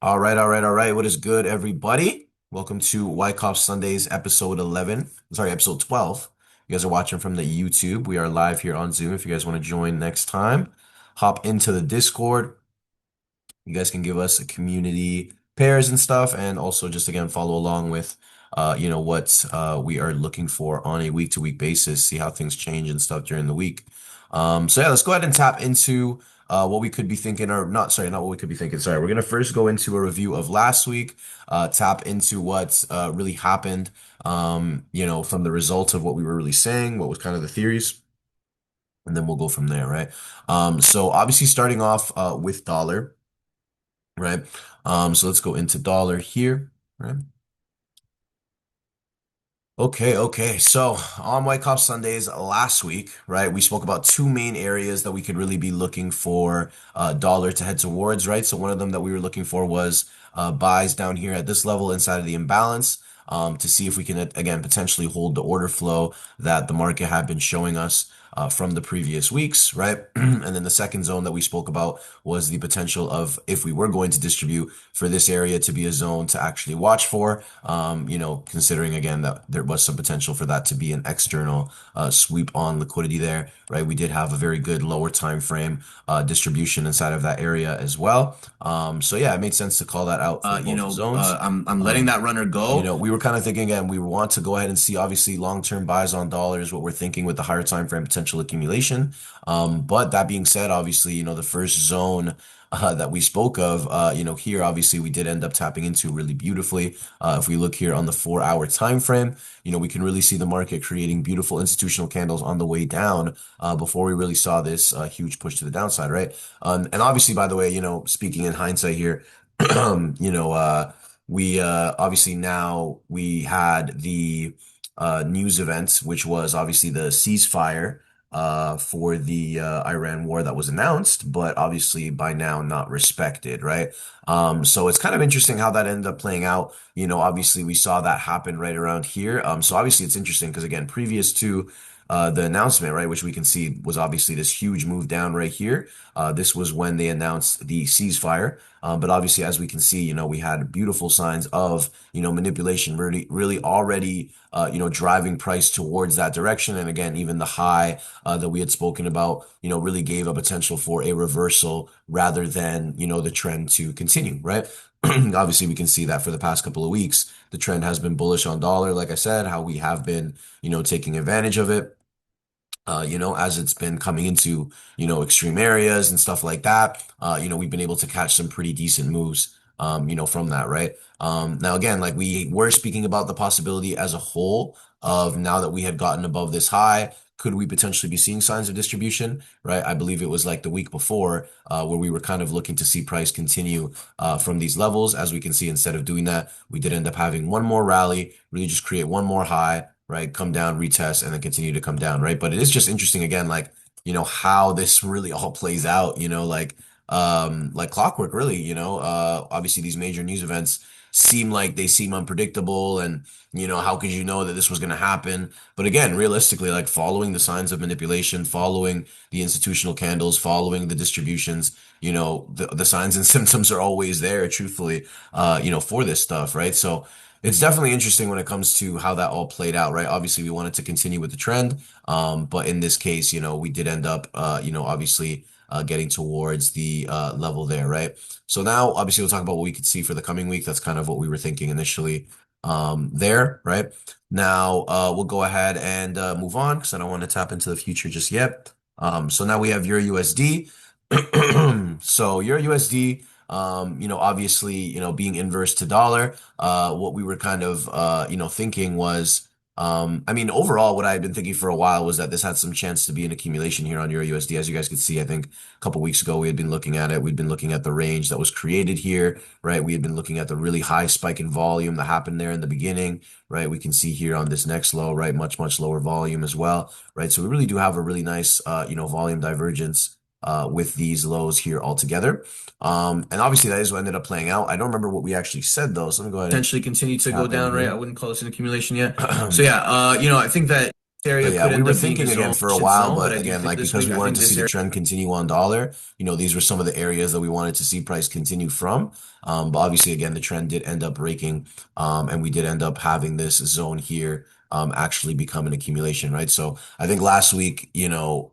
All right, all right, all right. What is good, everybody? Welcome to Wyckoff Sundays, episode 11. Sorry, episode 12. You guys are watching from the YouTube. We are live here on Zoom. If you guys want to join next time, hop into the Discord. You guys can give us a community pairs and stuff, and also just again follow along with what we are looking for on a week-to-week basis, see how things change and stuff during the week. So yeah, let's go ahead and tap into what we could be thinking, or not, sorry, not what we could be thinking. Sorry, we're gonna first go into a review of last week, tap into what really happened, from the results of what we were really saying, what was kind of the theories, and then we'll go from there, right? So obviously starting off with dollar, right? So let's go into dollar here, right? Okay. So on Wyckoff Sundays last week, right, we spoke about two main areas that we could really be looking for dollar to head towards, right? So one of them that we were looking for was buys down here at this level inside of the imbalance to see if we can, again, potentially hold the order flow that the market had been showing us from the previous weeks, right? And then the second zone that we spoke about was the potential of if we were going to distribute for this area to be a zone to actually watch for, considering again that there was some potential for that to be an external sweep on liquidity there, right? We did have a very good lower time frame distribution inside of that area as well. So yeah, it made sense to call that out for both zones. I'm letting that runner go. We were kind of thinking again, we want to go ahead and see obviously long-term buys on dollars, what we're thinking with the higher time frame potential accumulation. But that being said, obviously, the first zone that we spoke of, here obviously we did end up tapping into really beautifully. If we look here on the 4 hour time frame, we can really see the market creating beautiful institutional candles on the way down before we really saw this huge push to the downside, right? And obviously, by the way, speaking in hindsight here, you know, we obviously now we had the news events, which was obviously the ceasefire for the Iran war that was announced, but obviously by now not respected, right? So it's kind of interesting how that ended up playing out. Obviously we saw that happen right around here. So obviously it's interesting because again, previous to the announcement, right, which we can see was obviously this huge move down right here. This was when they announced the ceasefire. But obviously, as we can see, we had beautiful signs of, manipulation really already, driving price towards that direction. And again, even the high that we had spoken about, really gave a potential for a reversal rather than, the trend to continue, right? Obviously, we can see that for the past couple of weeks, the trend has been bullish on dollar, like I said, how we have been, taking advantage of it as it's been coming into, extreme areas and stuff like that, we've been able to catch some pretty decent moves, from that, right? Now again, like we were speaking about the possibility as a whole of now that we had gotten above this high, could we potentially be seeing signs of distribution, right? I believe it was like the week before, where we were kind of looking to see price continue, from these levels. As we can see, instead of doing that, we did end up having one more rally, really just create one more high, right? Come down, retest, and then continue to come down, right? But it is just interesting again, like, how this really all plays out, like clockwork, really, obviously these major news events seem unpredictable and, how could you know that this was going to happen? But again, realistically, like following the signs of manipulation, following the institutional candles, following the distributions, the signs and symptoms are always there, truthfully, for this stuff, right? So, it's definitely interesting when it comes to how that all played out, right? Obviously, we wanted to continue with the trend, but in this case, we did end up, obviously, getting towards the level there, right? So now, obviously, we'll talk about what we could see for the coming week. That's kind of what we were thinking initially, there, right? Now, we'll go ahead and move on because I don't want to tap into the future just yet. So now we have Euro USD. So Euro USD, obviously, being inverse to dollar, what we were kind of, thinking was, I mean, overall, what I had been thinking for a while was that this had some chance to be an accumulation here on Euro USD. As you guys could see, I think a couple weeks ago, we had been looking at it. We'd been looking at the range that was created here, right? We had been looking at the really high spike in volume that happened there in the beginning, right? We can see here on this next low, right? Much lower volume as well, right? So we really do have a really nice, volume divergence with these lows here altogether. And obviously that is what ended up playing out. I don't remember what we actually said though, so let me go ahead and Potentially continue to go tap in down, right? I here. wouldn't call this an accumulation yet. So yeah, I think that. So area yeah, could we end were up being a thinking again zone, for a bullish while, zone, but but I do again, think like this because week, we I wanted think to see this the area. trend continue on dollar, these were some of the areas that we wanted to see price continue from. But obviously, again, the trend did end up breaking, and we did end up having this zone here actually become an accumulation, right? So I think last week,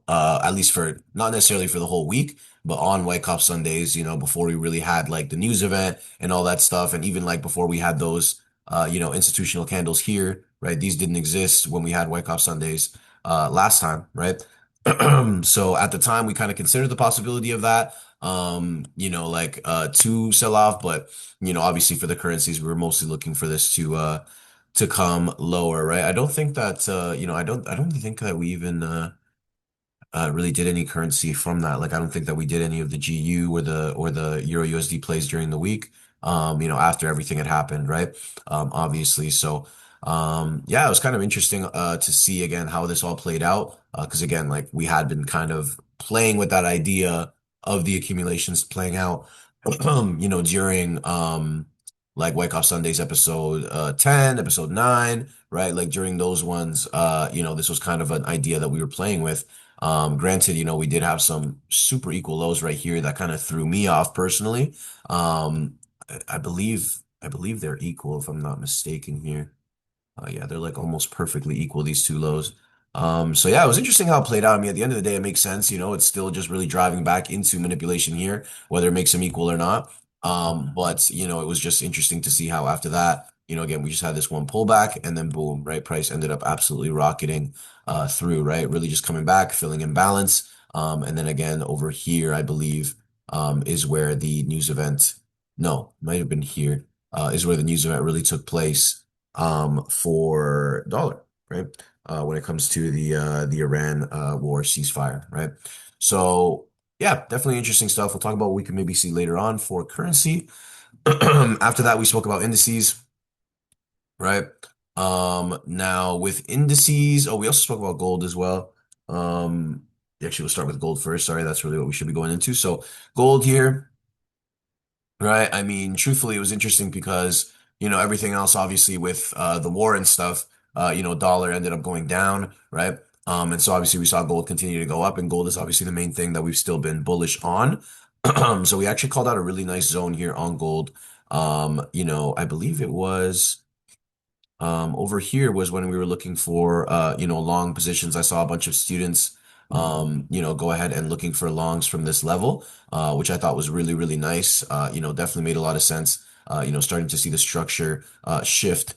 at least for not necessarily for the whole week, but on Wyckoff Sundays, before we really had like the news event and all that stuff, and even like before we had those institutional candles here, right? These didn't exist when we had Wyckoff Sundays last time, right? So at the time, we kind of considered the possibility of that, to sell off, but obviously for the currencies, we were mostly looking for this to come lower, right? I don't think that I don't think that we even really did any currency from that. Like I don't think that we did any of the GU or the Euro USD plays during the week. After everything had happened, right? Obviously. So yeah, it was kind of interesting to see again how this all played out. Because again, like we had been kind of playing with that idea of the accumulations playing out, during like Wyckoff Sundays episode 10, episode 9, right? Like during those ones, this was kind of an idea that we were playing with. Granted, we did have some super equal lows right here that kind of threw me off personally. I believe they're equal if I'm not mistaken here. Yeah, they're like almost perfectly equal, these two lows. So yeah, it was interesting how it played out. I mean, at the end of the day, it makes sense. It's still just really driving back into manipulation here, whether it makes them equal or not. But it was just interesting to see how after that, again, we just had this one pullback and then boom, right? Price ended up absolutely rocketing through, right? Really just coming back, filling in balance. And then again, over here, I believe, is where the news event, no, might have been here, is where the news event really took place for dollar, right? When it comes to the Iran war ceasefire, right? So yeah, definitely interesting stuff. We'll talk about what we can maybe see later on for currency. After that, we spoke about indices, right? Now with indices, oh, we also spoke about gold as well. Um, Actually, we'll start with gold first. Sorry, that's really what we should be going into. So gold here. Right. I mean, truthfully, it was interesting because, everything else, obviously, with the war and stuff, dollar ended up going down, right? And so obviously we saw gold continue to go up, and gold is obviously the main thing that we've still been bullish on. So we actually called out a really nice zone here on gold. I believe it was. Over here was when we were looking for, long positions. I saw a bunch of students, go ahead and looking for longs from this level, which I thought was really, really nice. Definitely made a lot of sense. Starting to see the structure, shift,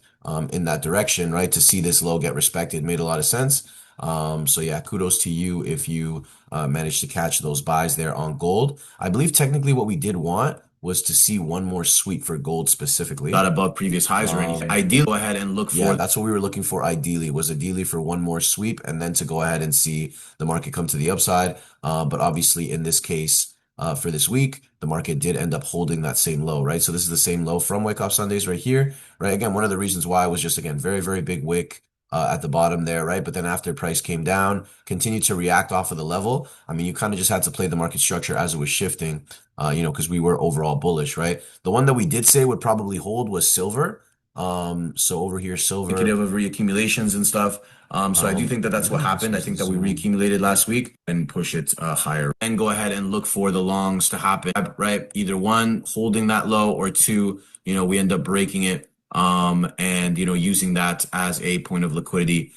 in that direction, right? To see this low get respected made a lot of sense. So yeah, kudos to you if you, managed to catch those buys there on gold. I believe technically what we did want was to see one more sweep for gold Not specifically. above previous highs or anything. Um, Ideally, go ahead and look yeah, for that's what we were looking for ideally, was ideally for one more sweep and then to go ahead and see the market come to the upside. But obviously in this case, for this week, the market did end up holding that same low, right? So this is the same low from Wyckoff Sundays right here, right? Again, one of the reasons why was just, again, very, very big wick at the bottom there, right? But then after price came down, continued to react off of the level. I mean, you kind of just had to play the market structure as it was shifting, because we were overall bullish, right? The one that we did say would probably hold was silver. So over here, indicative silver. of reaccumulations and stuff. So I do think that I that's what believe this happened. I was the think that we zone. reaccumulated last week and push it higher. And go ahead and look for the longs to happen, right? Either one, holding that low, or two, we end up breaking it, and using that as a point of liquidity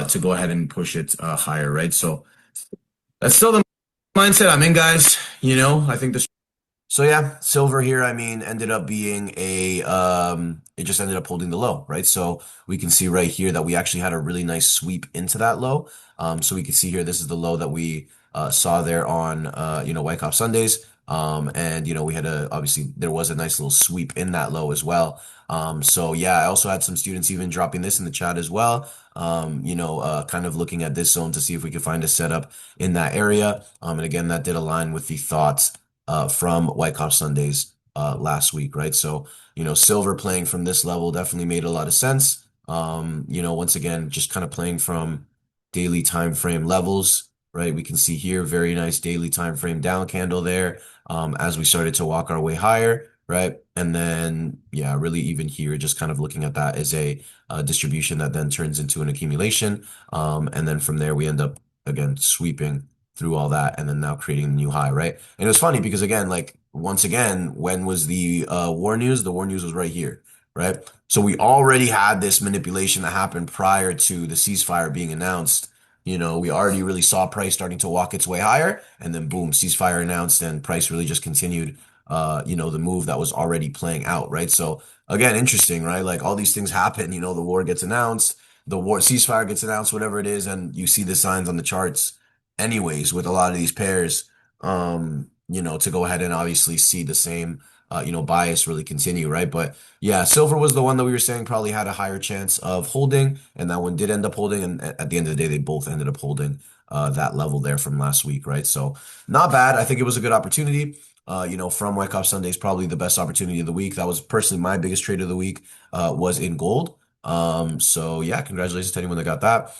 to go ahead and push it higher, right? So that's still the mindset I'm in, guys. I think this. So yeah, silver here, I mean, ended up being it just ended up holding the low, right? So we can see right here that we actually had a really nice sweep into that low. So we can see here, this is the low that we saw there on, Wyckoff Sundays. And we had obviously there was a nice little sweep in that low as well. So yeah, I also had some students even dropping this in the chat as well. Kind of looking at this zone to see if we could find a setup in that area. And again, that did align with the thoughts from Wyckoff Sundays last week, right? So, silver playing from this level definitely made a lot of sense. Once again, just kind of playing from daily time frame levels, right? We can see here, very nice daily time frame down candle there as we started to walk our way higher, right? And then, yeah, really even here, just kind of looking at that as a distribution that then turns into an accumulation. And then from there, we end up again sweeping through all that and then now creating a new high, right? And it was funny because again, like once again, when was the war news? The war news was right here, right? So we already had this manipulation that happened prior to the ceasefire being announced. We already really saw price starting to walk its way higher, and then boom, ceasefire announced, and price really just continued the move that was already playing out, right? So again, interesting, right? Like all these things happen, the war gets announced, the war ceasefire gets announced, whatever it is, and you see the signs on the charts anyways with a lot of these pairs, to go ahead and obviously see the same bias really continue, right? But yeah, silver was the one that we were saying probably had a higher chance of holding, and that one did end up holding, and at the end of the day, they both ended up holding that level there from last week, right? So not bad. I think it was a good opportunity. From Wyckoff Sundays, probably the best opportunity of the week. That was personally my biggest trade of the week, was in gold. So yeah, congratulations to anyone that got that.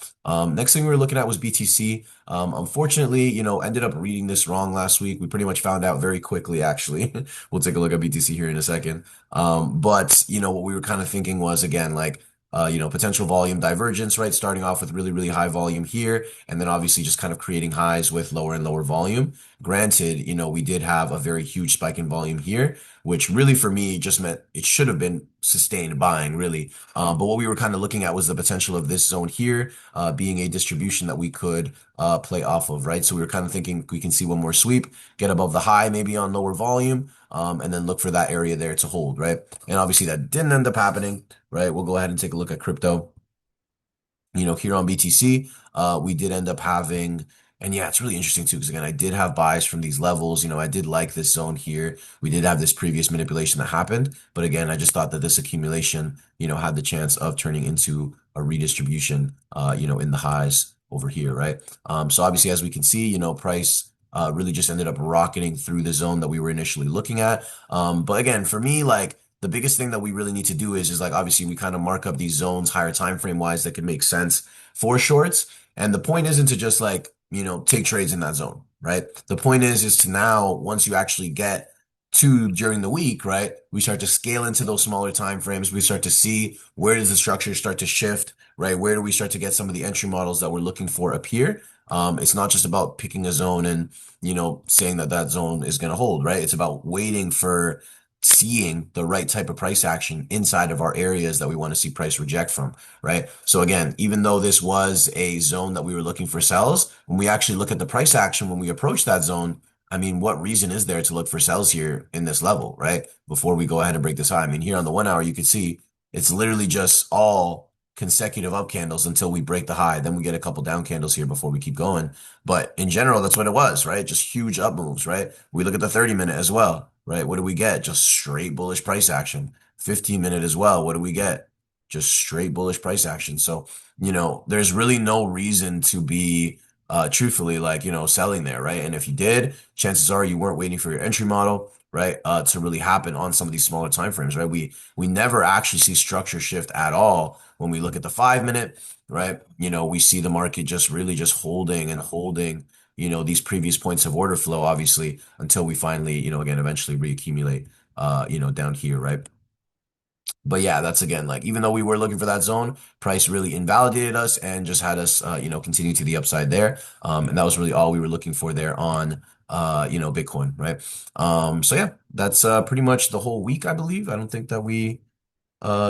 Next thing we were looking at was BTC. Unfortunately, ended up reading this wrong last week. We pretty much found out very quickly, actually. We'll take a look at BTC here in a second. But what we were kind of thinking was again, like, potential volume divergence, right? Starting off with really, really high volume here, and then obviously just kind of creating highs with lower and lower volume. Granted, we did have a very huge spike in volume here, which really for me just meant it should have been sustained buying, really. But what we were kind of looking at was the potential of this zone here, being a distribution that we could play off of, right? So we were kind of thinking we can see one more sweep, get above the high, maybe on lower volume, and then look for that area there to hold, right? And obviously that didn't end up happening, right? We'll go ahead and take a look at crypto. Here on BTC, we did end up having, and yeah, it's really interesting too, because again, I did have buys from these levels. I did like this zone here. We did have this previous manipulation that happened, but again, I just thought that this accumulation, had the chance of turning into a redistribution, in the highs over here, right? So obviously, as we can see, price really just ended up rocketing through the zone that we were initially looking at. But again, for me, like, the biggest thing that we really need to do is like obviously we kind of mark up these zones higher time frame wise that could make sense for shorts. And the point isn't to just like, take trades in that zone, right? The point is to now once you actually get to during the week, right? We start to scale into those smaller time frames. We start to see where does the structure start to shift, right? Where do we start to get some of the entry models that we're looking for appear? It's not just about picking a zone and, saying that that zone is going to hold, right? It's about waiting for seeing the right type of price action inside of our areas that we want to see price reject from, right? So again, even though this was a zone that we were looking for sells, when we actually look at the price action when we approach that zone, I mean, what reason is there to look for sells here in this level, right? Before we go ahead and break this high. I mean, here on the 1 hour, you can see it's literally just all consecutive up candles until we break the high. Then we get a couple down candles here before we keep going. But in general, that's what it was, right? Just huge up moves, right? We look at the 30-minute as well, right? What do we get? Just straight bullish price action. 15-minute as well. What do we get? Just straight bullish price action. So, there's really no reason to be truthfully like, selling there, right? And if you did, chances are you weren't waiting for your entry model, right? To really happen on some of these smaller time frames, right? We never actually see structure shift at all when we look at the 5-minute, right? We see the market just really just holding and holding, these previous points of order flow, obviously, until we finally, again, eventually reaccumulate, down here, right? But yeah, that's again, like, even though we were looking for that zone, price really invalidated us and just had us, continue to the upside there. And that was really all we were looking for there on, Bitcoin, right? So yeah, that's pretty much the whole week, I believe. I don't think that we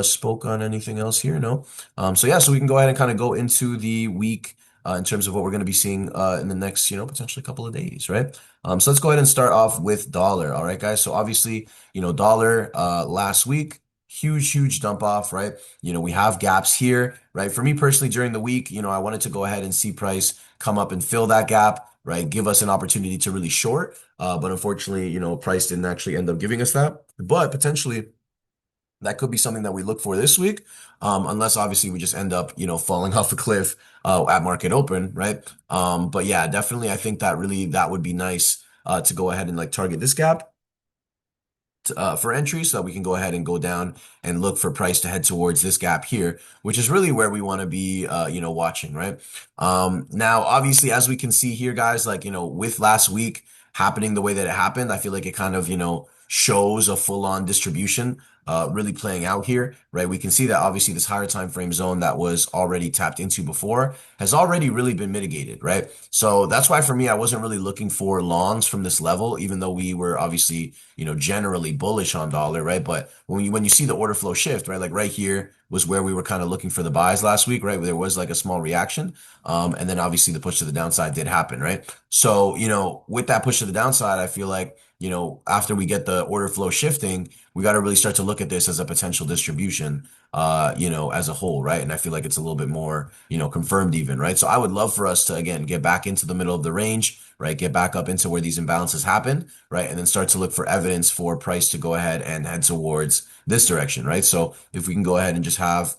spoke on anything else here, no. So yeah, so we can go ahead and kind of go into the week in terms of what we're going to be seeing in the next, potentially couple of days, right? So let's go ahead and start off with dollar. All right, guys. So obviously, dollar last week, huge dump off, right? We have gaps here, right? For me personally, during the week, I wanted to go ahead and see price come up and fill that gap, right? Give us an opportunity to really short. But unfortunately, price didn't actually end up giving us that. But potentially that could be something that we look for this week, unless obviously we just end up, falling off a cliff at market open, right? But yeah, definitely, I think that really that would be nice to go ahead and like target this gap for entry so that we can go ahead and go down and look for price to head towards this gap here, which is really where we want to be, watching, right? Now, obviously, as we can see here, guys, like, with last week happening the way that it happened, I feel like it kind of, shows a full-on distribution really playing out here, right? We can see that obviously this higher time frame zone that was already tapped into before has already really been mitigated, right? So that's why for me, I wasn't really looking for longs from this level, even though we were obviously, generally bullish on dollar, right? But when you see the order flow shift, right, like right here was where we were kind of looking for the buys last week, right? Where there was like a small reaction. And then obviously the push to the downside did happen, right? So, with that push to the downside, I feel like, after we get the order flow shifting, we got to really start to look at this as a potential distribution, as a whole, right? And I feel like it's a little bit more, confirmed even, right? So I would love for us to, again, get back into the middle of the range, right? Get back up into where these imbalances happen, right? And then start to look for evidence for price to go ahead and head towards this direction, right? So if we can go ahead and just have,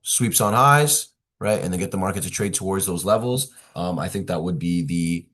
sweeps on highs, right? And then get the market to trade towards those levels. I think that would be the,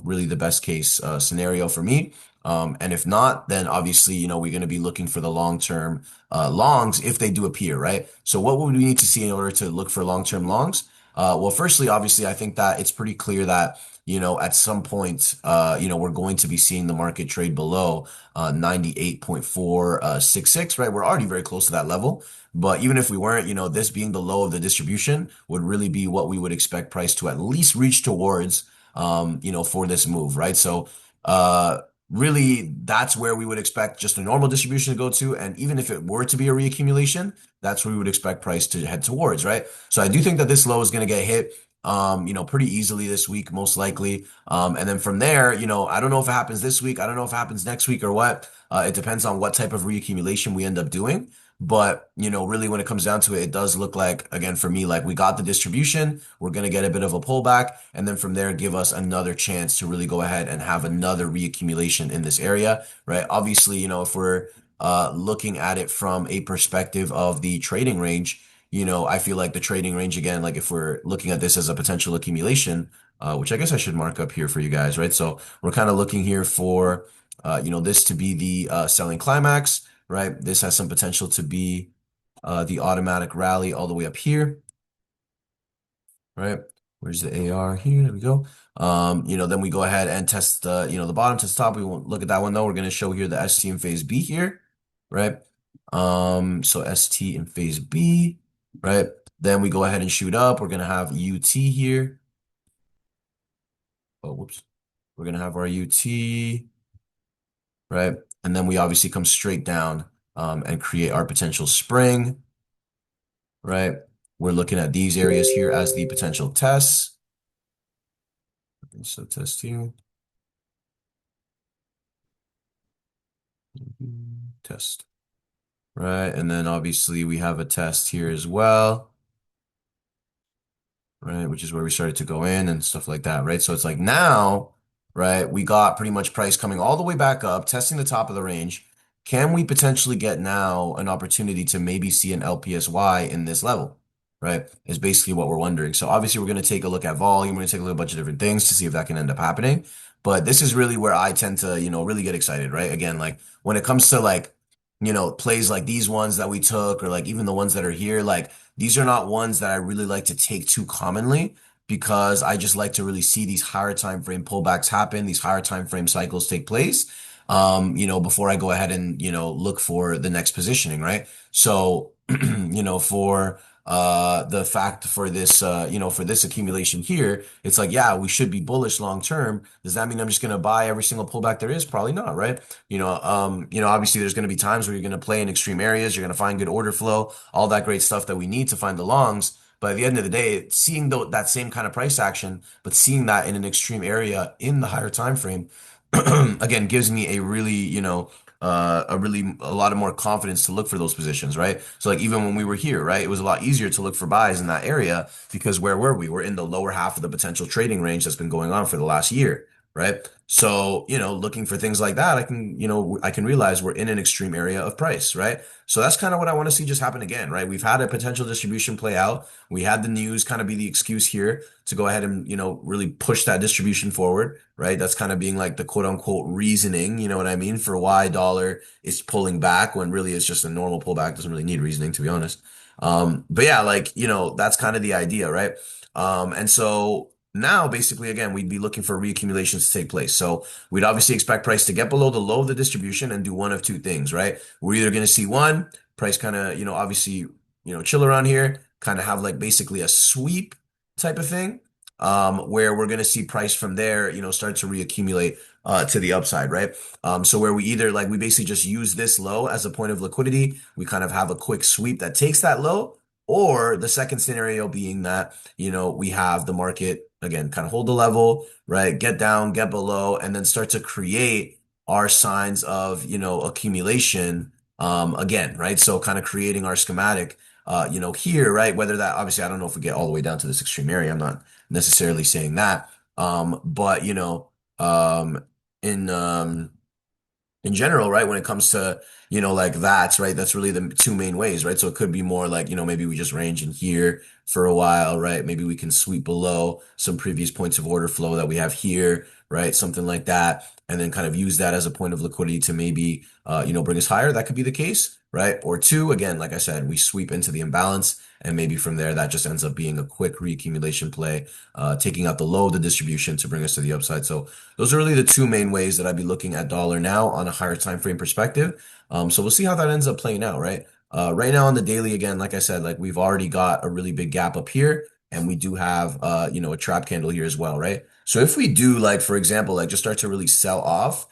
really the best case scenario for me. And if not, then obviously, we're going to be looking for the long-term longs if they do appear, right? So what would we need to see in order to look for long-term longs? Well, firstly, obviously, I think that it's pretty clear that, at some point, we're going to be seeing the market trade below 98.466, right? We're already very close to that level. But even if we weren't, this being the low of the distribution would really be what we would expect price to at least reach towards, for this move, right? So, really, that's where we would expect just a normal distribution to go to. And even if it were to be a reaccumulation, that's where we would expect price to head towards, right? So I do think that this low is going to get hit, pretty easily this week, most likely. And then from there, I don't know if it happens this week. I don't know if it happens next week or what. It depends on what type of reaccumulation we end up doing. But, really when it comes down to it, it does look like, again, for me, like we got the distribution, we're going to get a bit of a pullback. And then from there, give us another chance to really go ahead and have another reaccumulation in this area, right? Obviously, if we're looking at it from a perspective of the trading range, I feel like the trading range, again, like if we're looking at this as a potential accumulation, which I guess I should mark up here for you guys, right? So we're kind of looking here for, this to be the selling climax, right? This has some potential to be the automatic rally all the way up here, right? Where's the AR here? There we go. Then we go ahead and test the bottom to the top. We won't look at that one though. We're going to show here the ST in phase B here, right? So ST in phase B, right? Then we go ahead and shoot up. We're going to have UT here. Oh, whoops. We're going to have our UT, right? And then we obviously come straight down and create our potential spring, right? We're looking at these areas here as the potential tests. So test here. Test. Right. And then obviously we have a test here as well. Right. Which is where we started to go in and stuff like that. Right. So it's like now, right, we got pretty much price coming all the way back up, testing the top of the range. Can we potentially get now an opportunity to maybe see an LPSY in this level? Right. Is basically what we're wondering. So obviously we're going to take a look at volume. We're going to take a look at a bunch of different things to see if that can end up happening. But this is really where I tend to, really get excited, right? Again, like when it comes to like, plays like these ones that we took or like even the ones that are here, like these are not ones that I really like to take too commonly because I just like to really see these higher time frame pullbacks happen, these higher time frame cycles take place, before I go ahead and, look for the next positioning, right? So, for the fact for this for this accumulation here, it's like, yeah, we should be bullish long term. Does that mean I'm just gonna buy every single pullback there is? Probably not, right? Obviously there's gonna be times where you're gonna play in extreme areas, you're gonna find good order flow, all that great stuff that we need to find the longs. But at the end of the day, seeing that same kind of price action, but seeing that in an extreme area in the higher time frame, again, gives me a really, a lot of more confidence to look for those positions, right? So like even when we were here, right, it was a lot easier to look for buys in that area because where were we? We're in the lower half of the potential trading range that's been going on for the last year, right? So, looking for things like that, I can realize we're in an extreme area of price, right? So that's kind of what I want to see just happen again, right? We've had a potential distribution play out. We had the news kind of be the excuse here to go ahead and, really push that distribution forward, right? That's kind of being like the quote unquote reasoning, you know what I mean, for why dollar is pulling back when really it's just a normal pullback. Doesn't really need reasoning, to be honest. But yeah, like, that's kind of the idea, right? And so Now, basically, again, we'd be looking for reaccumulations to take place. So we'd obviously expect price to get below the low of the distribution and do one of two things, right? We're either going to see one, price kind of, obviously, chill around here, kind of have like basically a sweep type of thing, where we're going to see price from there, start to reaccumulate to the upside, right? So where we either like we basically just use this low as a point of liquidity, we kind of have a quick sweep that takes that low, or the second scenario being that we have the market again kind of hold the level, right? Get down, get below, and then start to create our signs of, accumulation again, right? So kind of creating our schematic, here, right? Whether that obviously I don't know if we get all the way down to this extreme area. I'm not necessarily saying that. But um in in general, right? When it comes to, like that's right. That's really the two main ways, right? So it could be more like, maybe we just range in here for a while, right? Maybe we can sweep below some previous points of order flow that we have here, right? Something like that. And then kind of use that as a point of liquidity to maybe, bring us higher. That could be the case, right? Or two, again, like I said, we sweep into the imbalance. And maybe from there, that just ends up being a quick reaccumulation play, taking out the low of the distribution to bring us to the upside. So those are really the two main ways that I'd be looking at dollar now on a higher time frame perspective. So we'll see how that ends up playing out, right? Right now on the daily, again, like I said, like we've already got a really big gap up here, and we do have a trap candle here as well, right? So if we do, like, for example, like just start to really sell off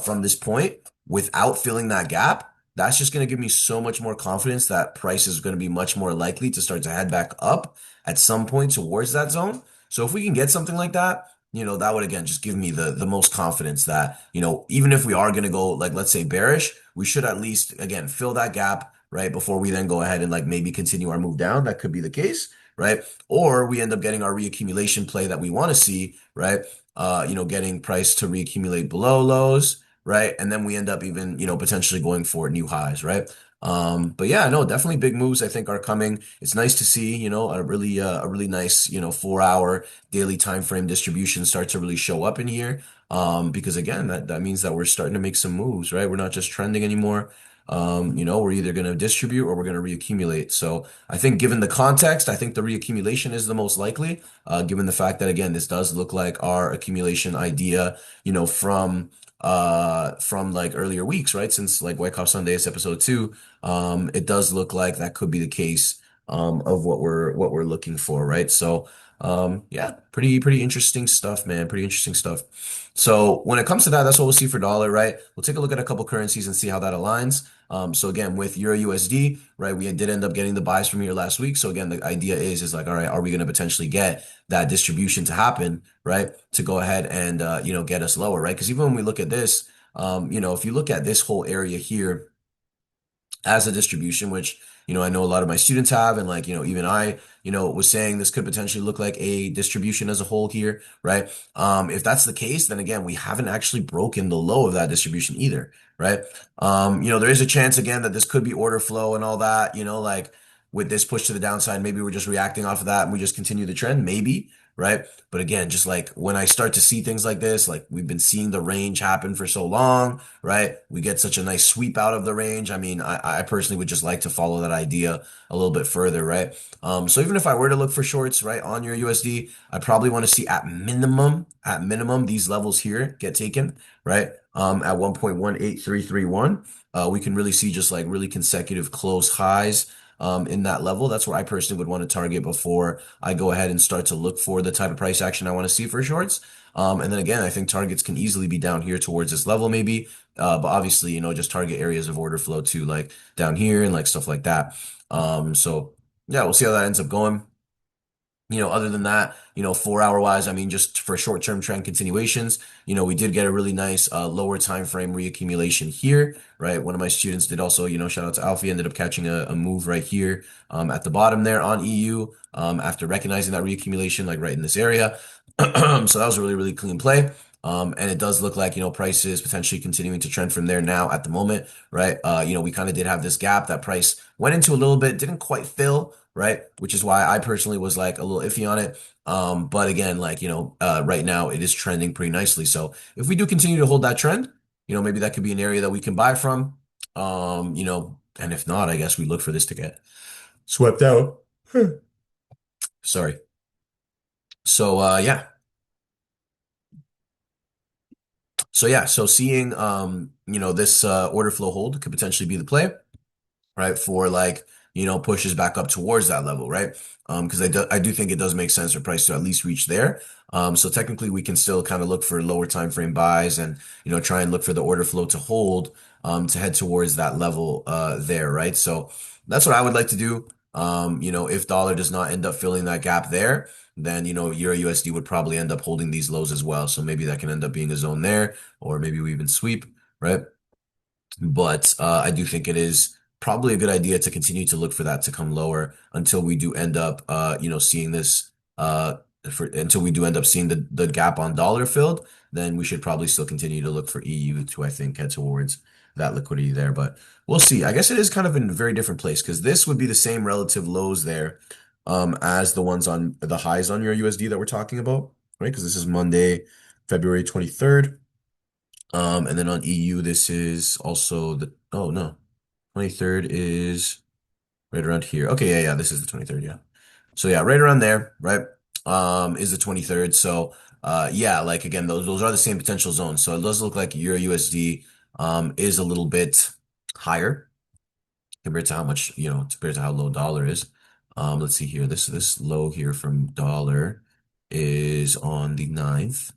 from this point without filling that gap, that's just going to give me so much more confidence that price is going to be much more likely to start to head back up at some point towards that zone. So if we can get something like that, that would again just give me the most confidence that, even if we are going to go like let's say bearish, we should at least again fill that gap, right? Before we then go ahead and like maybe continue our move down. That could be the case, right? Or we end up getting our reaccumulation play that we want to see, right? Getting price to reaccumulate below lows, right? And then we end up even, potentially going for new highs, right? But yeah, no, definitely big moves I think are coming. It's nice to see, a really nice, 4 hour daily time frame distribution start to really show up in here. Because again, that means that we're starting to make some moves, right? We're not just trending anymore. We're either going to distribute or we're going to reaccumulate. So I think given the context, I think the reaccumulation is the most likely, given the fact that again, this does look like our accumulation idea, from like earlier weeks, right? Since like Wyckoff Sundays episode 2, it does look like that could be the case of what we're looking for, right? So yeah, pretty interesting stuff, man. Pretty interesting stuff. So when it comes to that, that's what we'll see for dollar, right? We'll take a look at a couple currencies and see how that aligns. So again, with Euro USD, right, we did end up getting the buys from here last week. So again, the idea is like, all right, are we going to potentially get that distribution to happen, right? To go ahead and get us lower, right? Because even when we look at this, if you look at this whole area here as a distribution, which, I know a lot of my students have, and like, even I, was saying this could potentially look like a distribution as a whole here, right? If that's the case, then again, we haven't actually broken the low of that distribution either, right? There is a chance again that this could be order flow and all that, like with this push to the downside, maybe we're just reacting off of that and we just continue the trend, maybe, right? But again, just like when I start to see things like this, like we've been seeing the range happen for so long, right? We get such a nice sweep out of the range. I mean, I personally would just like to follow that idea a little bit further, right? So even if I were to look for shorts, right, on your USD, I probably want to see at minimum, these levels here get taken, right? At 1.18331, we can really see just like really consecutive close highs in that level. That's where I personally would want to target before I go ahead and start to look for the type of price action I want to see for shorts. And then again, I think targets can easily be down here towards this level, maybe. But obviously, just target areas of order flow too, like down here and like stuff like that. So yeah, we'll see how that ends up going. Other than that, 4 hour wise, I mean, just for short-term trend continuations, we did get a really nice lower time frame reaccumulation here, right? One of my students did also, shout out to Alfie, ended up catching a move right here at the bottom there on EU after recognizing that reaccumulation, like right in this area. So that was a really, really clean play. And it does look like, price is potentially continuing to trend from there now at the moment, right? We kind of did have this gap that price went into a little bit, didn't quite fill, right? Which is why I personally was like a little iffy on it. But again, like, right now it is trending pretty nicely. So if we do continue to hold that trend, maybe that could be an area that we can buy from. And if not, I guess we look for this to get swept out. Sorry. So yeah. So seeing this order flow hold could potentially be the play, right? For like, pushes back up towards that level, right? Because I do think it does make sense for price to at least reach there. So technically we can still kind of look for lower time frame buys and, try and look for the order flow to hold, to head towards that level, there, right? So that's what I would like to do. If dollar does not end up filling that gap there, then, Euro USD would probably end up holding these lows as well. So maybe that can end up being a zone there, or maybe we even sweep, right? But I do think it is probably a good idea to continue to look for that to come lower until we do end up, seeing this, until we do end up seeing the gap on dollar filled, then we should probably still continue to look for EU to, I think, head towards that liquidity there. But we'll see. I guess it is kind of in a very different place because this would be the same relative lows there, as the ones on the highs on your USD that we're talking about, right? Because this is Monday, February 23rd. And then on EU, this is also oh no, 23rd is right around here. Okay, yeah, this is the 23rd, yeah. So yeah, right around there, right? Is the 23rd. So yeah, like again, those are the same potential zones. So it does look like Euro USD is a little bit higher compared to how much, compared to how low dollar is. Let's see here. This low here from dollar is on the 9th,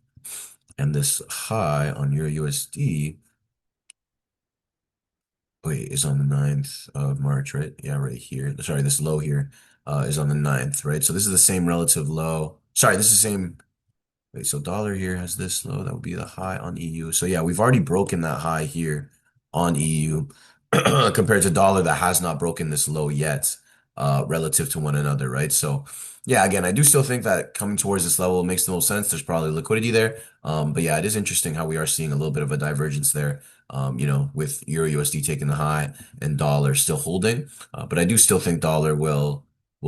and this high on Euro USD. Wait, is on the 9th of March, right? Yeah, right here. Sorry, this low here is on the 9th, right? So this is the same relative low. Sorry, this is the same. Wait, so dollar here has this low. That would be the high on EU. So yeah, we've already broken that high here on EU compared to dollar that has not broken this low yet, relative to one another, right? So yeah, again, I do still think that coming towards this level makes the most sense. There's probably liquidity there. But yeah, it is interesting how we are seeing a little bit of a divergence there, with Euro USD taking the high and dollar still holding. But I do still think dollar will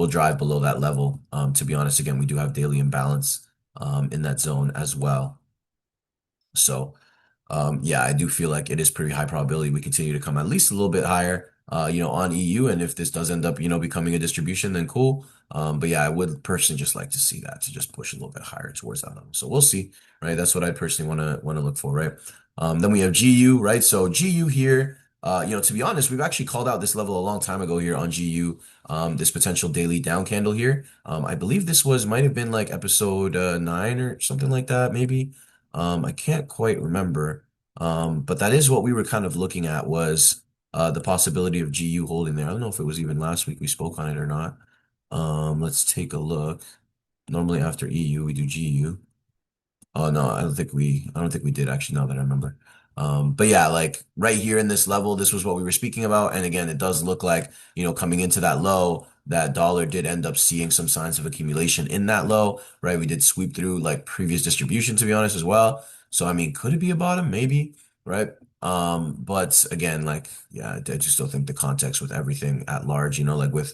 drive below that level. To be honest, again, we do have daily imbalance in that zone as well. So, yeah, I do feel like it is pretty high probability we continue to come at least a little bit higher, on EU. And if this does end up, becoming a distribution, then cool. But yeah, I would personally just like to see that to just push a little bit higher towards that level. So we'll see, right? That's what I personally want to look for, right? Then we have GU, right? So GU here, to be honest, we've actually called out this level a long time ago here on GU, this potential daily down candle here. I believe this might have been like episode 9 or something like that, maybe. I can't quite remember. But that is what we were kind of looking at was the possibility of GU holding there. I don't know if it was even last week we spoke on it or not. Let's take a look. Normally after EU we do GU. Oh no, I don't think we did actually, now that I remember. But yeah, like right here in this level, this was what we were speaking about. And again, it does look like, coming into that low, that dollar did end up seeing some signs of accumulation in that low, right? We did sweep through like previous distribution, to be honest, as well. So I mean, could it be a bottom? Maybe, right? But again, like, yeah, I just don't think the context with everything at large, like with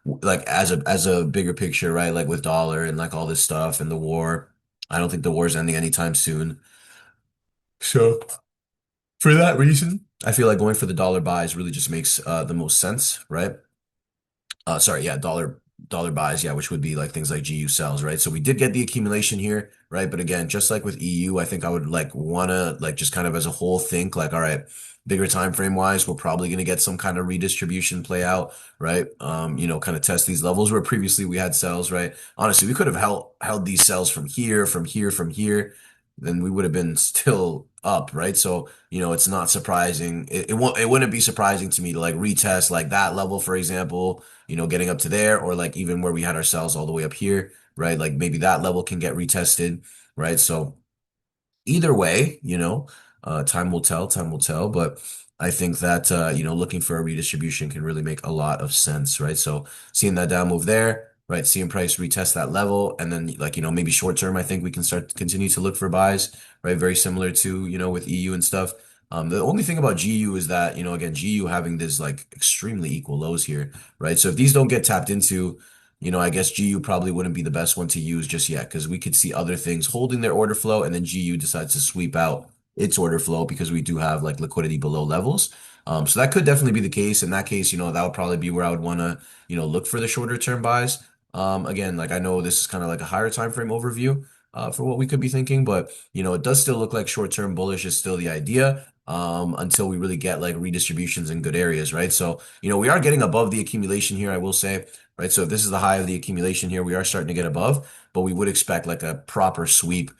like as a bigger picture, right? Like with dollar and like all this stuff and the war. I don't think the war's ending anytime soon. So for that reason, I feel like going for the dollar buys really just makes the most sense, right? Sorry, yeah, dollar buys, yeah, which would be like things like GU sells, right? So we did get the accumulation here, right? But again, just like with EU, I think I would like wanna like just kind of as a whole think like, all right, bigger time frame wise, we're probably gonna get some kind of redistribution play out, right? Kind of test these levels where previously we had sells, right? Honestly, we could have held these sells from here, from here, from here, then we would have been still up, right? So, it's not surprising. It wouldn't be surprising to me to like retest like that level, for example, getting up to there, or like even where we had ourselves all the way up here, right? Like maybe that level can get retested, right? So either way, time will tell, but I think that, looking for a redistribution can really make a lot of sense, right? So seeing that down move there, right? Seeing price retest that level, and then like, maybe short term, I think we can start to continue to look for buys, right? Very similar to, with EU and stuff. The only thing about GU is that, again, GU having this like extremely equal lows here, right? So if these don't get tapped into, I guess GU probably wouldn't be the best one to use just yet because we could see other things holding their order flow, and then GU decides to sweep out its order flow because we do have like liquidity below levels. So that could definitely be the case. In that case, that would probably be where I would want to, look for the shorter term buys. Again, like I know this is kind of like a higher time frame overview for what we could be thinking, but it does still look like short-term bullish is still the idea until we really get like redistributions in good areas, right? So, we are getting above the accumulation here, I will say, right? So if this is the high of the accumulation here, we are starting to get above, but we would expect like a proper sweep,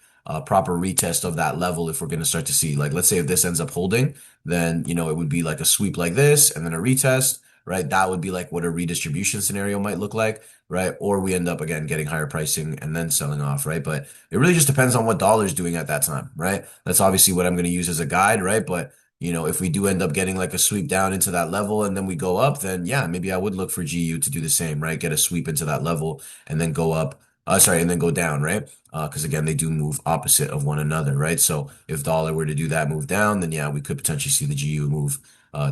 proper retest of that level if we're going to start to see like, let's say if this ends up holding, then, it would be like a sweep like this and then a retest, right? That would be like what a redistribution scenario might look like, right? Or we end up again getting higher pricing and then selling off, right? But it really just depends on what dollar's doing at that time, right? That's obviously what I'm going to use as a guide, right? But if we do end up getting like a sweep down into that level and then we go up, then yeah, maybe I would look for GU to do the same, right? Get a sweep into that level and then go up, sorry, and then go down, right? Because again, they do move opposite of one another, right? So if dollar were to do that move down, then yeah, we could potentially see the GU move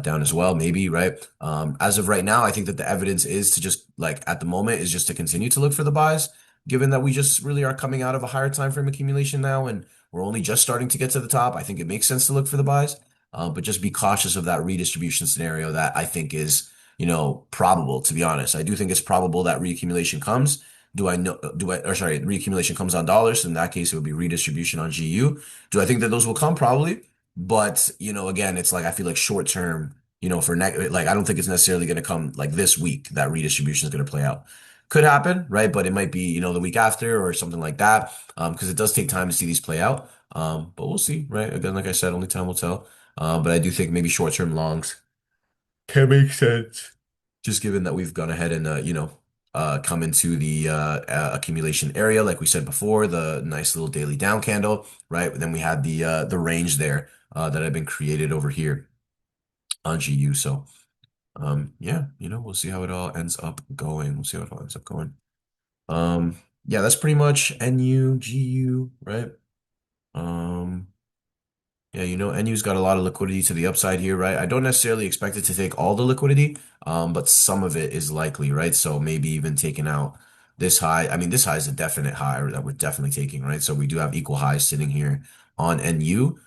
down as well, maybe, right? As of right now, I think that the evidence is to just like at the moment is just to continue to look for the buys, given that we just really are coming out of a higher time frame accumulation now and we're only just starting to get to the top. I think it makes sense to look for the buys, but just be cautious of that redistribution scenario that I think is, probable, to be honest. I do think it's probable that reaccumulation comes. Or sorry, reaccumulation comes on dollars. So in that case, it would be redistribution on GU. Do I think that those will come? Probably. But, again, it's like I feel like short term, for like I don't think it's necessarily going to come like this week that redistribution is going to play out. Could happen, right? But it might be, the week after or something like that. Because it does take time to see these play out. But we'll see, right? Again, like I said, only time will tell. But I do think maybe short term longs can make sense. Just given that we've gone ahead and come into the accumulation area, like we said before, the nice little daily down candle, right? Then we had the range there that had been created over here on GU. So yeah, we'll see how it all ends up going. We'll see how it all ends up going. Um, yeah, that's pretty much NU, GU, right? Um, Yeah, NU's got a lot of liquidity to the upside here, right? I don't necessarily expect it to take all the liquidity, but some of it is likely, right? So maybe even taking out this high. I mean, this high is a definite high that we're definitely taking, right? So we do have equal highs sitting here on NU.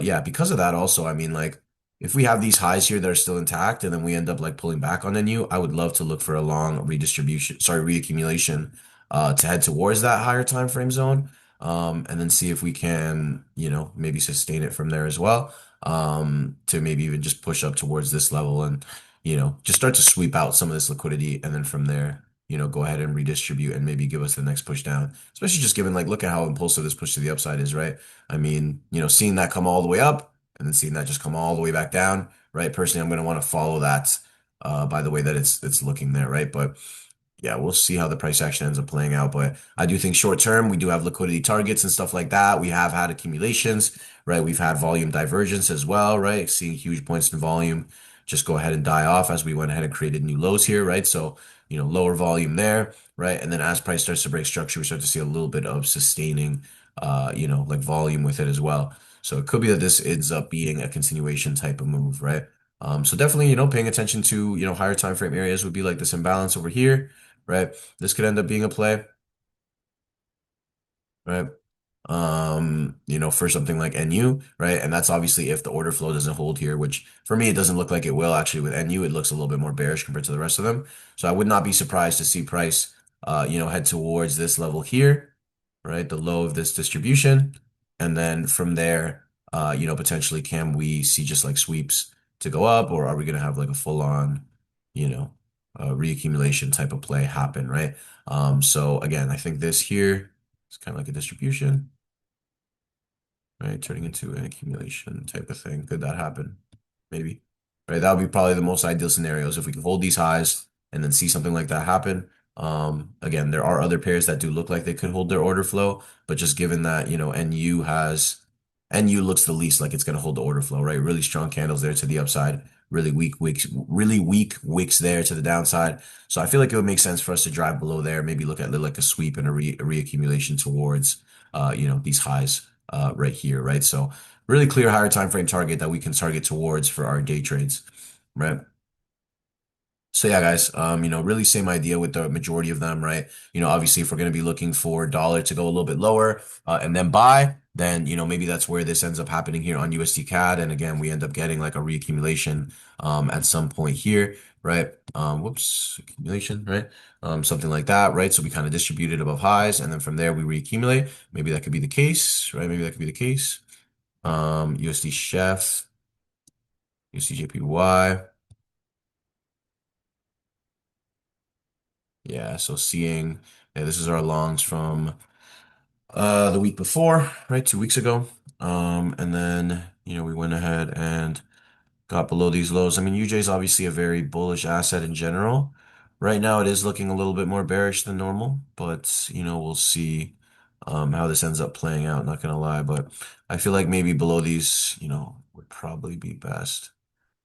Yeah, because of that also, I mean, like if we have these highs here that are still intact and then we end up like pulling back on NU, I would love to look for a long redistribution, sorry, reaccumulation, to head towards that higher time frame zone and then see if we can, maybe sustain it from there as well, to maybe even just push up towards this level and, just start to sweep out some of this liquidity and then from there, go ahead and redistribute and maybe give us the next push down, especially just given like, look at how impulsive this push to the upside is, right? I mean, seeing that come all the way up and then seeing that just come all the way back down, right? Personally, I'm going to want to follow that, by the way that it's looking there, right? But yeah, we'll see how the price action ends up playing out. But I do think short term, we do have liquidity targets and stuff like that. We have had accumulations, right? We've had volume divergence as well, right? Seeing huge points in volume just go ahead and die off as we went ahead and created new lows here, right? So, lower volume there, right? And then as price starts to break structure, we start to see a little bit of sustaining, like volume with it as well. So it could be that this ends up being a continuation type of move, right? So definitely, paying attention to, higher time frame areas would be like this imbalance over here, right? This could end up being a play, right? For something like NU, right? And that's obviously if the order flow doesn't hold here, which for me, it doesn't look like it will actually with NU. It looks a little bit more bearish compared to the rest of them. So I would not be surprised to see price, head towards this level here, right? The low of this distribution. And then from there, potentially can we see just like sweeps to go up, or are we going to have like a full on, you know, reaccumulation type of play happen, right? So again, I think this here is kind of like a distribution, right? Turning into an accumulation type of thing. Could that happen? Maybe, right? That would be probably the most ideal scenarios if we can hold these highs and then see something like that happen. Again, there are other pairs that do look like they could hold their order flow, but just given that, NU looks the least like it's going to hold the order flow, right? Really strong candles there to the upside, really weak wicks there to the downside. So I feel like it would make sense for us to drive below there, maybe look at like a sweep and a reaccumulation towards, these highs, right here, right? So really clear higher time frame target that we can target towards for our day trades, right? So yeah, guys, really same idea with the majority of them, right? Obviously if we're going to be looking for dollar to go a little bit lower, and then buy, then, maybe that's where this ends up happening here on USD CAD. And again, we end up getting like a reaccumulation, at some point here, right? Whoops, accumulation, right? Something like that, right? So we kind of distributed above highs, and then from there we reaccumulate. Maybe that could be the case, right? Maybe that could be the case. USD Chef, USD JPY. Yeah, so seeing, yeah, this is our longs from the week before, right? 2 weeks ago. And then, we went ahead and got below these lows. I mean, UJ is obviously a very bullish asset in general. Right now, it is looking a little bit more bearish than normal, but we'll see how this ends up playing out. Not gonna lie, but I feel like maybe below these, would probably be best.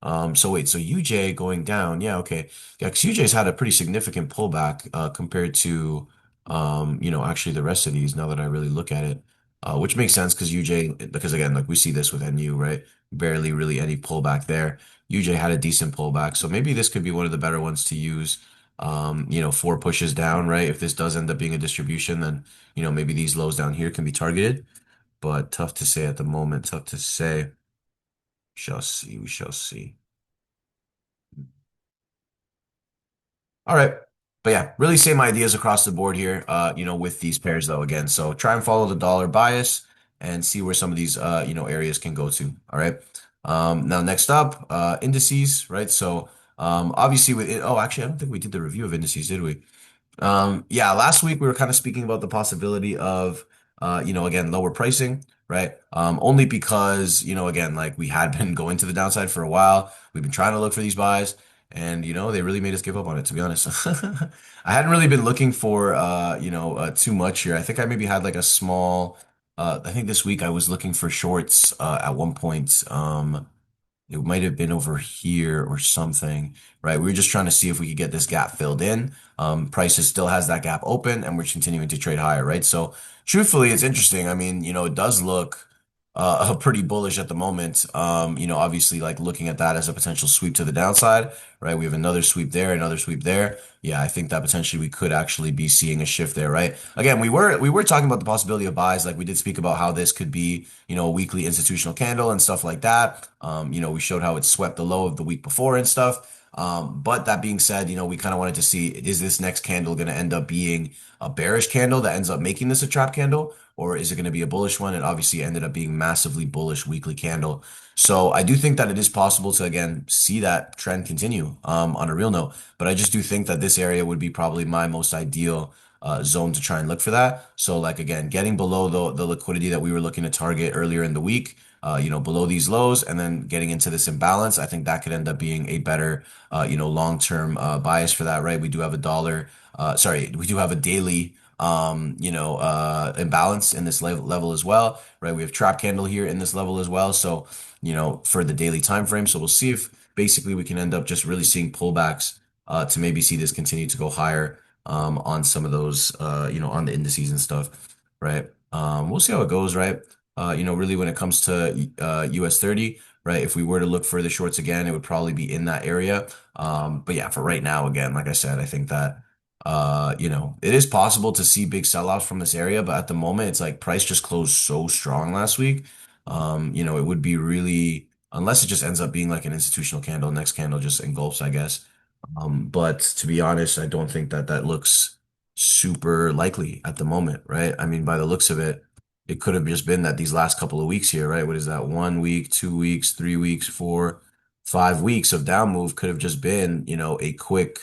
So wait, so UJ going down. Yeah, okay. Yeah, because UJ's had a pretty significant pullback compared to actually the rest of these now that I really look at it. Which makes sense because UJ, because again, like we see this with NU, right? Barely really any pullback there. UJ had a decent pullback, so maybe this could be one of the better ones to use. Four pushes down, right? If this does end up being a distribution, then maybe these lows down here can be targeted, but tough to say at the moment. Tough to say. Shall see. We shall see. All right. But yeah, really same ideas across the board here, with these pairs though, again. So try and follow the dollar bias and see where some of these, areas can go to. All right. Now next up, indices, right? So, obviously with it, oh, actually, I don't think we did the review of indices, did we? Yeah, last week we were kind of speaking about the possibility of, again, lower pricing, right? Only because, again, like we had been going to the downside for a while. We've been trying to look for these buys, and they really made us give up on it, to be honest. I hadn't really been looking for, too much here. I think I maybe had like a small, I think this week I was looking for shorts, at one point. It might have been over here or something, right? We were just trying to see if we could get this gap filled in. Prices still has that gap open and we're continuing to trade higher, right? So truthfully, it's interesting. I mean, it does look pretty bullish at the moment. Obviously like looking at that as a potential sweep to the downside, right? We have another sweep there, another sweep there. Yeah, I think that potentially we could actually be seeing a shift there, right? Again, we were talking about the possibility of buys, like we did speak about how this could be, a weekly institutional candle and stuff like that. We showed how it swept the low of the week before and stuff. But that being said, we kind of wanted to see, is this next candle going to end up being a bearish candle that ends up making this a trap candle? Or is it going to be a bullish one? It obviously ended up being massively bullish weekly candle. So I do think that it is possible to, again, see that trend continue, on a real note. But I just do think that this area would be probably my most ideal zone to try and look for that. So like, again, getting below the liquidity that we were looking to target earlier in the week, below these lows and then getting into this imbalance, I think that could end up being a better, long-term bias for that, right? We do have a we do have a daily, imbalance in this level as well, right? We have trap candle here in this level as well. So, for the daily time frame. So we'll see if basically we can end up just really seeing pullbacks, to maybe see this continue to go higher, on some of those, on the indices and stuff, right? We'll see how it goes, right? Really when it comes to US 30, right? If we were to look for the shorts again, it would probably be in that area. But yeah, for right now, again, like I said, I think that it is possible to see big sell-offs from this area, but at the moment, it's like price just closed so strong last week. It would be really, unless it just ends up being like an institutional candle, next candle just engulfs, I guess. But to be honest, I don't think that that looks super likely at the moment, right? I mean, by the looks of it, it could have just been that these last couple of weeks here, right? What is that? 1 week, 2 weeks, 3 weeks, 4, 5 weeks of down move could have just been, a quick,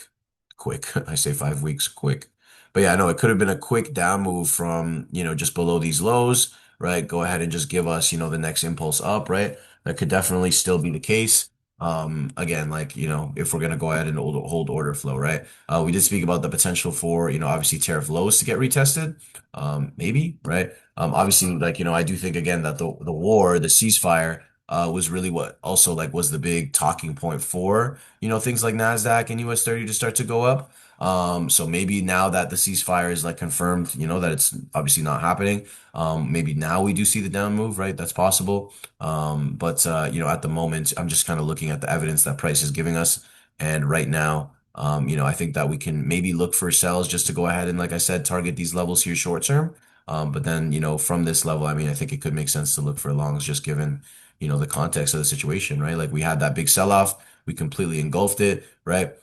I say 5 weeks, quick. But yeah, no, it could have been a quick down move from, just below these lows, right? Go ahead and just give us, the next impulse up, right? That could definitely still be the case. Again, like, if we're going to go ahead and hold order flow, right? We did speak about the potential for, obviously tariff lows to get retested. Maybe, right? Obviously, like, I do think again that the war, the ceasefire, was really what also like was the big talking point for, things like NASDAQ and US 30 to start to go up. So maybe now that the ceasefire is like confirmed, that it's obviously not happening, maybe now we do see the down move, right? That's possible. But at the moment, I'm just kind of looking at the evidence that price is giving us. And right now, I think that we can maybe look for sells just to go ahead and, like I said, target these levels here short term. But then, from this level, I mean, I think it could make sense to look for longs just given, the context of the situation, right? Like we had that big sell-off, we completely engulfed it, right?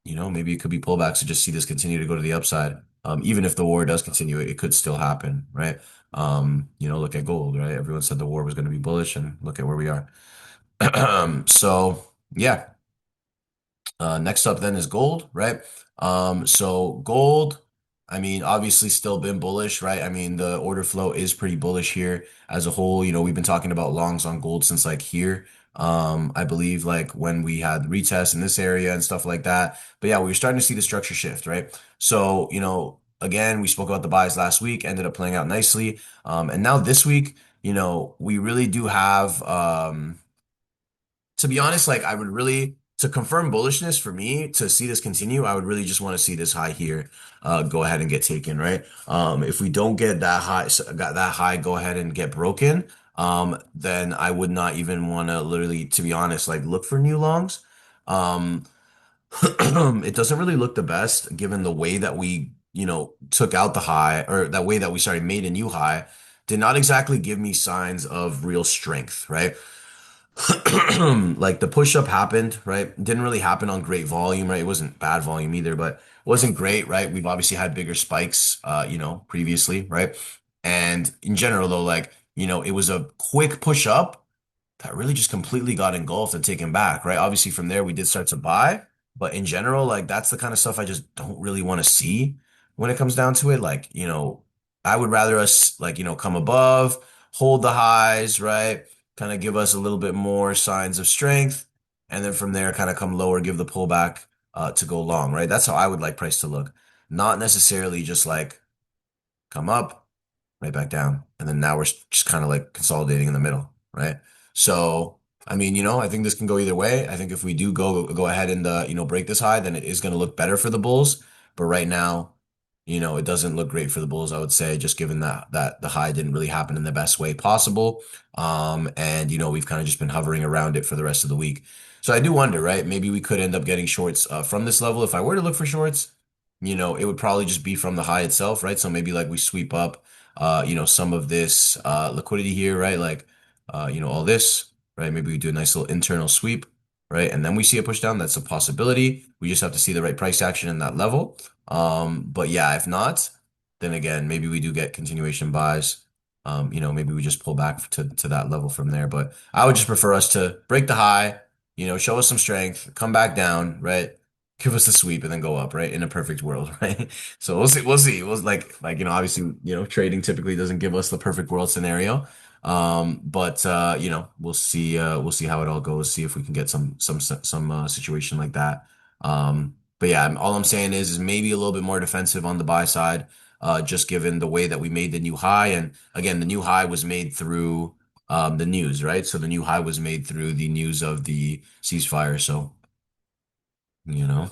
maybe it could be pullbacks to just see this continue to go to the upside. Even if the war does continue, it could still happen, right? Look at gold, right? Everyone said the war was going to be bullish, and look at where we are. So yeah, next up then is gold, right? So gold, I mean, obviously still been bullish, right? I mean, the order flow is pretty bullish here as a whole. We've been talking about longs on gold since like here. I believe like when we had retest in this area and stuff like that. But yeah, we were starting to see the structure shift, right? So, again, we spoke about the buys last week, ended up playing out nicely. And now this week, we really do have to be honest, like I would really to confirm bullishness for me to see this continue, I would really just want to see this high here go ahead and get taken, right? If we don't get that high, got that high, go ahead and get broken, then I would not even want to literally, to be honest, like look for new longs. Um, it doesn't really look the best given the way that we, took out the high or that way that we sorry made a new high did not exactly give me signs of real strength, right? Like the push up happened, right? Didn't really happen on great volume, right? It wasn't bad volume either, but it wasn't great, right? We've obviously had bigger spikes, previously, right? And in general, though, like, it was a quick push up that really just completely got engulfed and taken back, right? Obviously, from there, we did start to buy, but in general, like, that's the kind of stuff I just don't really want to see when it comes down to it. Like, I would rather us, like, come above, hold the highs, right? Kind of give us a little bit more signs of strength. And then from there, kind of come lower, give the pullback to go long, right? That's how I would like price to look. Not necessarily just like come up right back down. And then now we're just kind of like consolidating in the middle, right? So, I mean, I think this can go either way. I think if we do go ahead and break this high, then it is going to look better for the Bulls. But right now, it doesn't look great for the Bulls, I would say, just given that the high didn't really happen in the best way possible. And we've kind of just been hovering around it for the rest of the week. So I do wonder, right? Maybe we could end up getting shorts from this level. If I were to look for shorts, it would probably just be from the high itself, right? So maybe like we sweep up some of this liquidity here, right? Like, all this, right? Maybe we do a nice little internal sweep, right? And then we see a push down. That's a possibility. We just have to see the right price action in that level. But yeah, if not, then again, maybe we do get continuation buys. Maybe we just pull back to that level from there. But I would just prefer us to break the high, show us some strength, come back down, right? Give us a sweep and then go up, right? In a perfect world, right? So we'll see. We'll see. It was obviously, trading typically doesn't give us the perfect world scenario. But we'll see how it all goes. See if we can get some situation like that. But yeah, all I'm saying is maybe a little bit more defensive on the buy side, just given the way that we made the new high. And again, the new high was made through the news, right? So the new high was made through the news of the ceasefire. So, you know.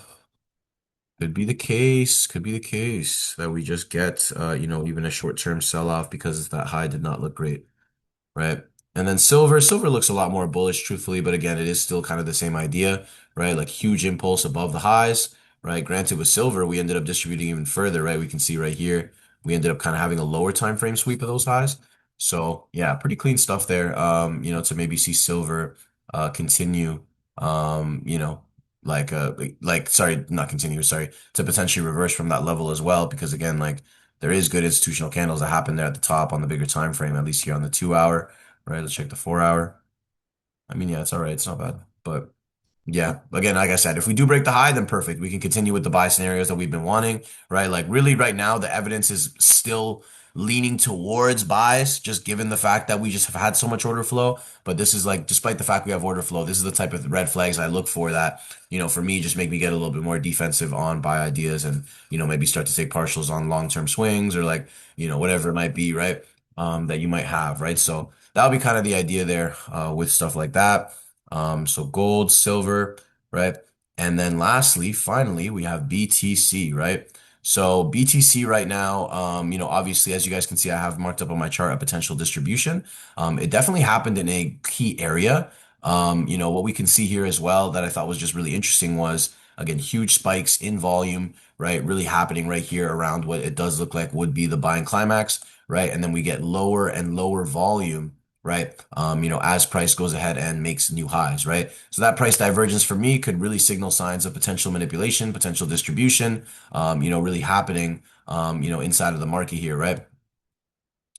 Could be the case that we just get, even a short-term sell-off because that high did not look great, right? And then silver looks a lot more bullish, truthfully, but again, it is still kind of the same idea, right? Like huge impulse above the highs, right? Granted, with silver, we ended up distributing even further, right? We can see right here, we ended up kind of having a lower time frame sweep of those highs. So yeah, pretty clean stuff there. To maybe see silver continue, sorry, not continue, sorry, to potentially reverse from that level as well, because again, like there is good institutional candles that happen there at the top on the bigger time frame, at least here on the 2 hour, right? Let's check the 4 hour. I mean, yeah, it's all right. It's not bad. But yeah, again, like I said, if we do break the high, then perfect. We can continue with the buy scenarios that we've been wanting, right? Like really right now, the evidence is still leaning towards buys, just given the fact that we just have had so much order flow. But this is like, despite the fact we have order flow, this is the type of red flags I look for that, for me, just make me get a little bit more defensive on buy ideas and, maybe start to take partials on long-term swings or like, whatever it might be, right? That you might have, right? So that'll be kind of the idea there, with stuff like that. So gold, silver, right? And then lastly, finally, we have BTC, right? So BTC right now, obviously, as you guys can see, I have marked up on my chart a potential distribution. It definitely happened in a key area. What we can see here as well that I thought was just really interesting was, again, huge spikes in volume, right? Really happening right here around what it does look like would be the buying climax, right? And then we get lower and lower volume right? As price goes ahead and makes new highs, right? So that price divergence for me could really signal signs of potential manipulation, potential distribution, really happening, inside of the market here, right?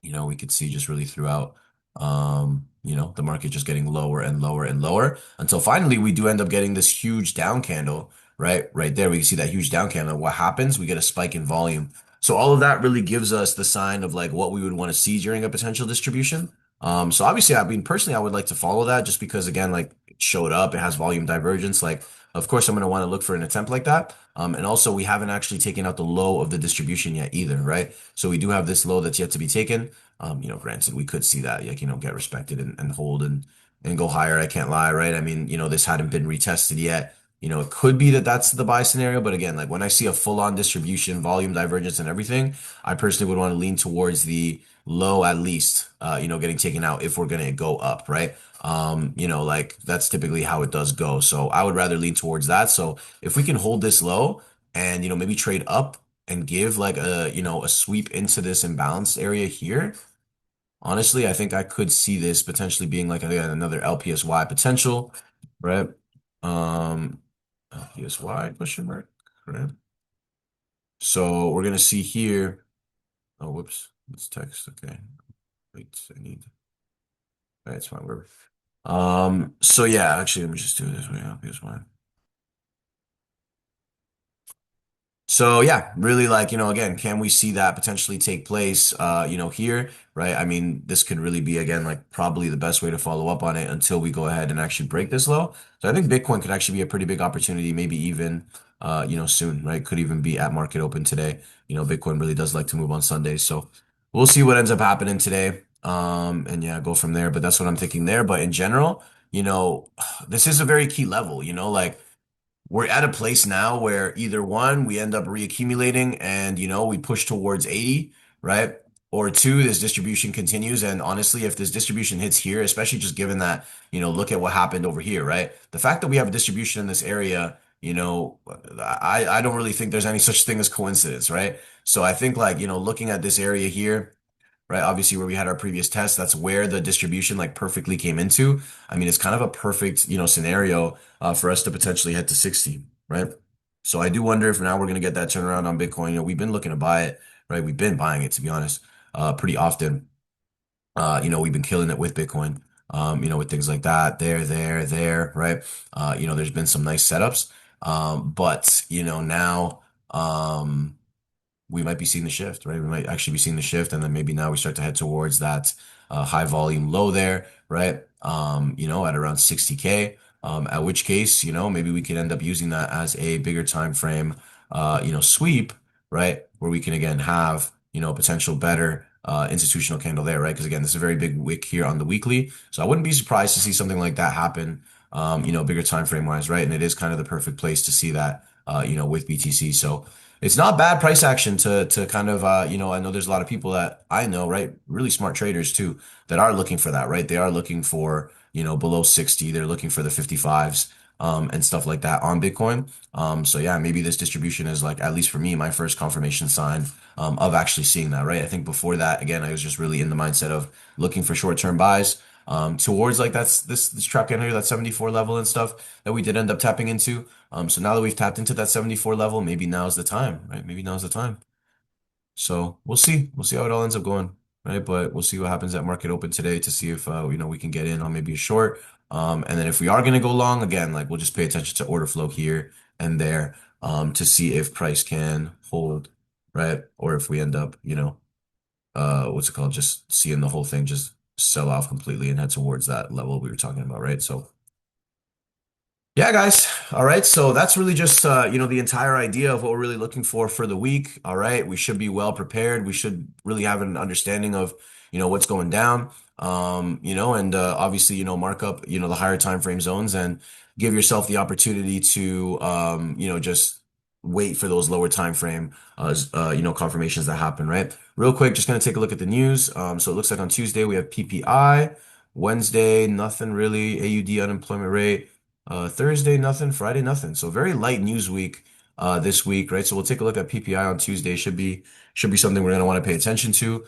We could see just really throughout, the market just getting lower and lower and lower until finally we do end up getting this huge down candle, right? Right there, we can see that huge down candle. What happens? We get a spike in volume. So all of that really gives us the sign of like what we would want to see during a potential distribution. So obviously, I mean, personally, I would like to follow that just because, again, like it showed up, it has volume divergence. Like, of course, I'm going to want to look for an attempt like that. And also, we haven't actually taken out the low of the distribution yet either, right? So we do have this low that's yet to be taken. Granted, we could see that, like, get respected and hold and go higher. I can't lie, right? I mean, this hadn't been retested yet. It could be that that's the buy scenario, but again, like when I see a full-on distribution, volume divergence and everything, I personally would want to lean towards the low at least, getting taken out if we're gonna go up, right? Like that's typically how it does go. So I would rather lean towards that. So if we can hold this low and, maybe trade up and give like a sweep into this imbalance area here. Honestly, I think I could see this potentially being like again, another LPSY potential, right? Um, LPSY question mark, right? So we're gonna see here. Oh, whoops, it's text. Okay, wait, I need. That's fine. We're. So yeah, actually, let me just do it this way. LPSY. So yeah, really like, again, can we see that potentially take place here, right? I mean, this could really be again like probably the best way to follow up on it until we go ahead and actually break this low. So I think Bitcoin could actually be a pretty big opportunity, maybe even soon, right? Could even be at market open today. Bitcoin really does like to move on Sundays. So we'll see what ends up happening today. And yeah, go from there. But that's what I'm thinking there. But in general, this is a very key level, like we're at a place now where either one, we end up reaccumulating and, we push towards 80, right? Or two, this distribution continues. And honestly, if this distribution hits here, especially just given that, look at what happened over here, right? The fact that we have a distribution in this area, I don't really think there's any such thing as coincidence, right? So I think like, looking at this area here, right? Obviously, where we had our previous test, that's where the distribution like perfectly came into. I mean, it's kind of a perfect, scenario for us to potentially head to 60, right? So I do wonder if now we're going to get that turnaround on Bitcoin. We've been looking to buy it, right? We've been buying it, to be honest, pretty often. We've been killing it with Bitcoin, with things like that, there, right? There's been some nice setups. But, now, we might be seeing the shift, right? We might actually be seeing the shift, and then maybe now we start to head towards that high volume low there, right? At around 60K. At which case, maybe we could end up using that as a bigger time frame, sweep, right? Where we can again have, a potential better institutional candle there, right? Because again, this is a very big wick here on the weekly, so I wouldn't be surprised to see something like that happen, bigger time frame wise, right? And it is kind of the perfect place to see that, with BTC. So. It's not bad price action to kind of I know there's a lot of people that I know, right? Really smart traders too that are looking for that, right? They are looking for, below 60. They're looking for the 55s and stuff like that on Bitcoin. So yeah, maybe this distribution is like, at least for me, my first confirmation sign of actually seeing that, right? I think before that, again, I was just really in the mindset of looking for short-term buys towards like that's this trap candle here, that 74 level and stuff that we did end up tapping into. So now that we've tapped into that 74 level, maybe now's the time, right? Maybe now's the time. So we'll see. We'll see how it all ends up going, right? But we'll see what happens at market open today to see if we can get in on maybe a short. And then if we are going to go long again, like we'll just pay attention to order flow here and there to see if price can hold, right? Or if we end up, what's it called? Just seeing the whole thing just sell off completely and head towards that level we were talking about, right? So yeah, guys. All right. So that's really just, the entire idea of what we're really looking for the week. All right. We should be well prepared. We should really have an understanding of, what's going down, and obviously, mark up, the higher time frame zones and give yourself the opportunity to, just wait for those lower time frame, confirmations that happen, right? Real quick, just going to take a look at the news. So it looks like on Tuesday we have PPI. Wednesday, nothing really. AUD unemployment rate. Thursday, nothing. Friday, nothing. So very light news week, this week, right? So we'll take a look at PPI on Tuesday. Should be something we're going to want to pay attention to.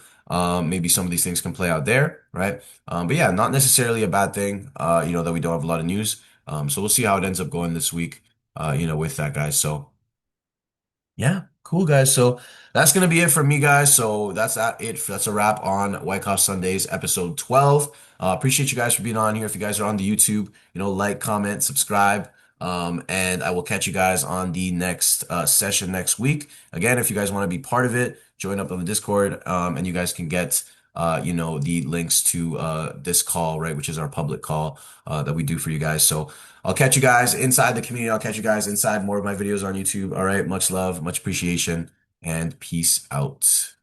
Maybe some of these things can play out there, right? But yeah, not necessarily a bad thing, that we don't have a lot of news. So we'll see how it ends up going this week, with that, guys. So. Yeah, cool guys. So that's gonna be it for me, guys. So that's a wrap on Wyckoff Sundays episode 12. Appreciate you guys for being on here. If you guys are on the YouTube, like, comment, subscribe. And I will catch you guys on the next session next week. Again, if you guys want to be part of it, join up on the Discord, and you guys can get the links to this call, right, which is our public call that we do for you guys. So I'll catch you guys inside the community. I'll catch you guys inside more of my videos on YouTube. All right. Much love, much appreciation, and peace out.